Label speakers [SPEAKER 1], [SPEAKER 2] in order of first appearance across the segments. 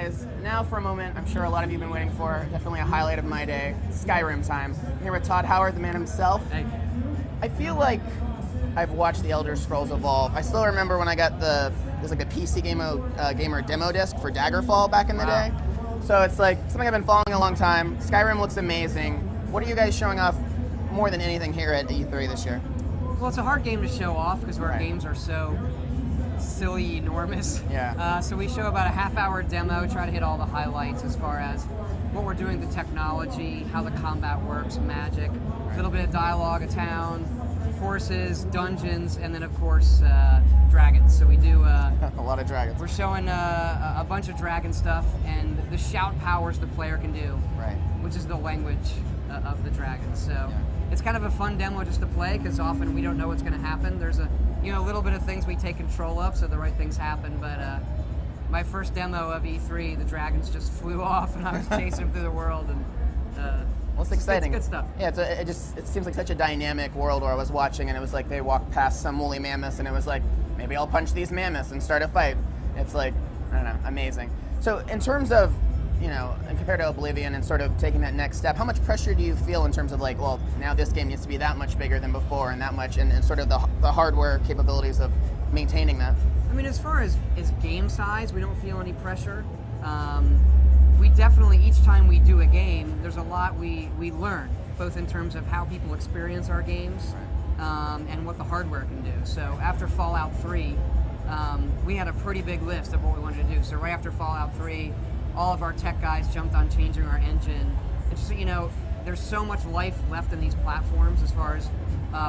[SPEAKER 1] guys. Now for a moment, I'm sure a lot of you have been waiting for, definitely a highlight of my day, Skyrim time. I'm here with Todd Howard, the man himself.
[SPEAKER 2] Hey.
[SPEAKER 1] I feel like I've watched the Elder Scrolls evolve. I still remember when I got there's like a PC gamer demo disc for Daggerfall back in the day. So it's like something I've been following a long time. Skyrim looks amazing. What are you guys showing off more than anything here at E3 this year?
[SPEAKER 2] Well, it's a hard game to show off because our games are so silly, enormous.
[SPEAKER 1] Yeah.
[SPEAKER 2] So we show about a half-hour demo, try to hit all the highlights as far as what we're doing, the technology, how the combat works, magic, a little bit of dialogue, a town, horses, dungeons, and then of course dragons. So we do
[SPEAKER 1] a lot of dragons.
[SPEAKER 2] We're showing a bunch of dragon stuff and the shout powers the player can do, which is the language of the dragons. So it's kind of a fun demo just to play because often we don't know what's going to happen. There's a little bit of things we take control of, so the right things happen. But my first demo of E3, the dragons just flew off, and I was chasing them through the world. And
[SPEAKER 1] well, it's exciting.
[SPEAKER 2] It's good stuff.
[SPEAKER 1] Yeah, it seems like such a dynamic world where I was watching, and it was like they walked past some woolly mammoths, and it was like, maybe I'll punch these mammoths and start a fight. It's like, I don't know, amazing. So in terms of, and compared to Oblivion and sort of taking that next step, how much pressure do you feel in terms of like, well, now this game needs to be that much bigger than before and that much, and sort of the hardware capabilities of maintaining that?
[SPEAKER 2] I mean, as far as game size, we don't feel any pressure. We definitely, each time we do a game, there's a lot we learn, both in terms of how people experience our games and what the hardware can do. So after Fallout 3, we had a pretty big list of what we wanted to do. So right after Fallout 3, all of our tech guys jumped on changing our engine. It's just, there's so much life left in these platforms as far as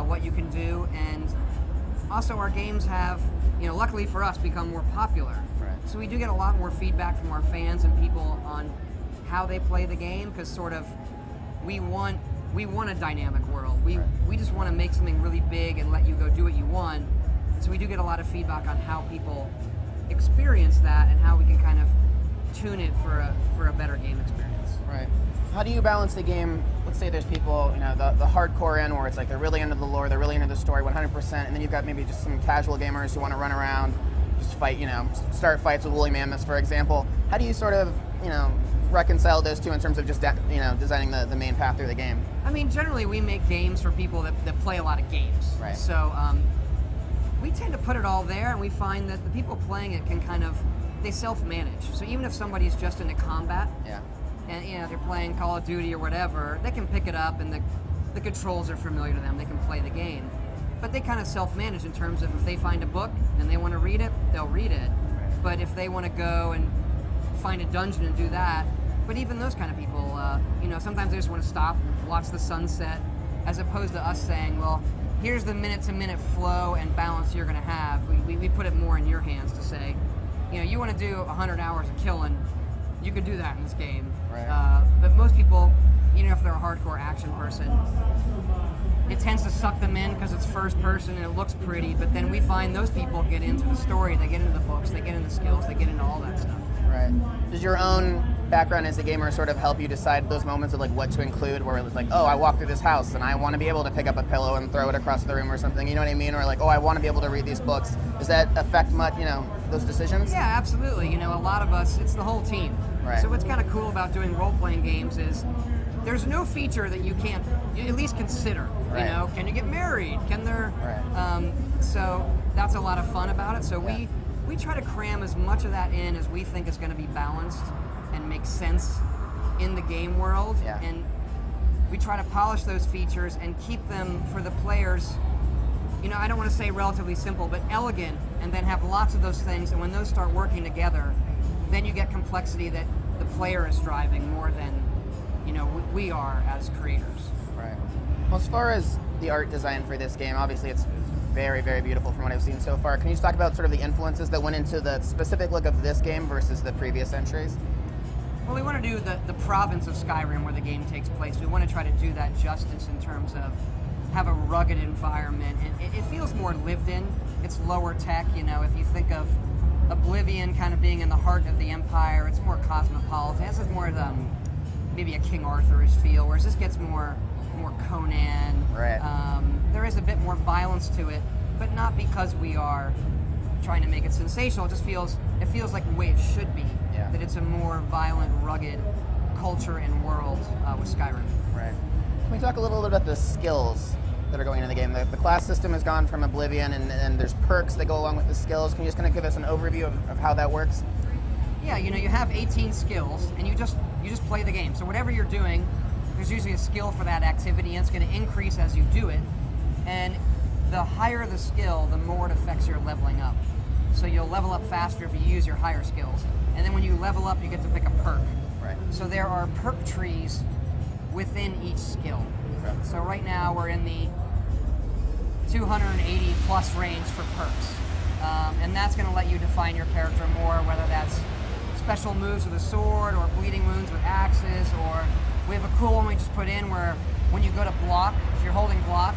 [SPEAKER 2] what you can do, and also our games have, luckily for us, become more popular. So we do get a lot more feedback from our fans and people on how they play the game, because sort of we want a dynamic world. We just want to make something really big and let you go do what you want. So we do get a lot of feedback on how people experience that and how we can kind of tune it for a better game experience.
[SPEAKER 1] Right. How do you balance the game? Let's say there's people, the hardcore end where it's like they're really into the lore, they're really into the story 100%, and then you've got maybe just some casual gamers who want to run around, just fight, start fights with woolly mammoths, for example. How do you sort of, reconcile those two in terms of just, designing the main path through the game?
[SPEAKER 2] I mean, generally we make games for people that play a lot of games.
[SPEAKER 1] Right.
[SPEAKER 2] So we tend to put it all there, and we find that the people playing it can kind of, they self-manage. So even if somebody's just into combat, and they're playing Call of Duty or whatever, they can pick it up and the controls are familiar to them, they can play the game. But they kind of self-manage in terms of if they find a book and they want to read it, they'll read it. But if they want to go and find a dungeon and do that, but even those kind of people, sometimes they just want to stop, watch the sunset, as opposed to us saying, well, here's the minute-to-minute flow and balance you're going to have. We put it more in your hands to say, you want to do 100 hours of killing, you could do that in this game. But most people, even if they're a hardcore action person, it tends to suck them in because it's first person and it looks pretty, but then we find those people get into the story, they get into the books, they get into the skills, they get into all that stuff.
[SPEAKER 1] Right. Does your own background as a gamer sort of help you decide those moments of like what to include, where it's like, oh, I walk through this house and I want to be able to pick up a pillow and throw it across the room or something, you know what I mean? Or like, oh, I want to be able to read these books. Does that affect much, those decisions?
[SPEAKER 2] Yeah, absolutely. A lot of us, it's the whole team.
[SPEAKER 1] Right.
[SPEAKER 2] So what's kind of cool about doing role-playing games is there's no feature that you can't at least consider.
[SPEAKER 1] Right.
[SPEAKER 2] Can you get married? Can there?
[SPEAKER 1] Right.
[SPEAKER 2] So that's a lot of fun about it. So we try to cram as much of that in as we think is going to be balanced and make sense in the game world.
[SPEAKER 1] Yeah.
[SPEAKER 2] And we try to polish those features and keep them for the players. I don't want to say relatively simple, but elegant, and then have lots of those things. And when those start working together, then you get complexity that the player is driving more than we are as creators.
[SPEAKER 1] Right. Well, as far as the art design for this game, obviously it's very, very beautiful from what I've seen so far. Can you just talk about sort of the influences that went into the specific look of this game versus the previous entries?
[SPEAKER 2] Well, we want to do the province of Skyrim where the game takes place. We want to try to do that justice in terms of have a rugged environment, and it feels more lived in. It's lower tech, if you think of Oblivion kind of being in the heart of the Empire, it's more cosmopolitan. This is more maybe a King Arthur-ish feel, whereas this gets more Conan.
[SPEAKER 1] Right.
[SPEAKER 2] There is a bit more violence to it, but not because we are trying to make it sensational. It feels like the way it should be. that it's a more violent, rugged culture and world with Skyrim.
[SPEAKER 1] Right. Can we talk a little bit about the skills that are going into the game? The class system has gone from Oblivion, and there's perks that go along with the skills. Can you just kind of give us an overview of how that works?
[SPEAKER 2] Yeah, you have 18 skills, and you just play the game. So whatever you're doing, there's usually a skill for that activity, and it's going to increase as you do it. And the higher the skill, the more it affects your leveling up. So you'll level up faster if you use your higher skills. And then when you level up, you get to pick a perk.
[SPEAKER 1] Right.
[SPEAKER 2] So there are perk trees within each skill.
[SPEAKER 1] Okay.
[SPEAKER 2] So right now we're in the 280 plus range for perks. And that's going to let you define your character more, whether that's special moves with a sword or bleeding wounds with axes, or we have a cool one we just put in where when you go to block, if you're holding block,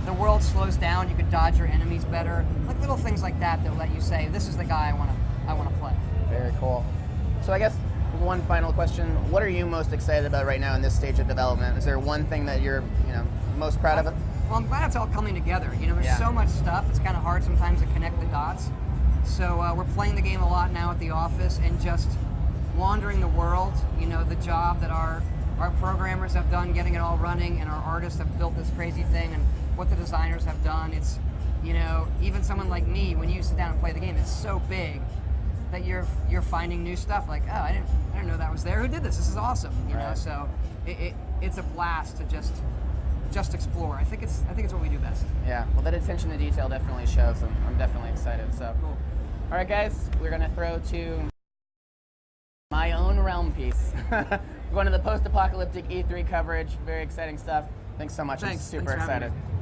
[SPEAKER 2] the world slows down, you can dodge your enemies better. Like little things like that that let you say, this is the guy I want to play.
[SPEAKER 1] Very cool. So I guess one final question, what are you most excited about right now in this stage of development? Is there one thing that you're most proud of?
[SPEAKER 2] Well, I'm glad it's all coming together. There's so much stuff, it's kind of hard sometimes to connect the dots. So we're playing the game a lot now at the office and just wandering the world, the job that our programmers have done getting it all running, and our artists have built this crazy thing, and what the designers have done. It's, even someone like me, when you sit down and play the game, it's so big that you're finding new stuff. Like, oh, I didn't know that was there. Who did this? This is awesome.
[SPEAKER 1] Right.
[SPEAKER 2] So it's a blast to just explore. I think it's what we do best.
[SPEAKER 1] Yeah. Well, that attention to detail definitely shows. I'm definitely excited. So
[SPEAKER 2] cool.
[SPEAKER 1] All right, guys, we're gonna throw to my own realm piece. We're going to the post-apocalyptic E3 coverage. Very exciting stuff. Thanks so much.
[SPEAKER 2] Thanks.
[SPEAKER 1] I'm super
[SPEAKER 2] Thanks for having
[SPEAKER 1] excited.
[SPEAKER 2] me.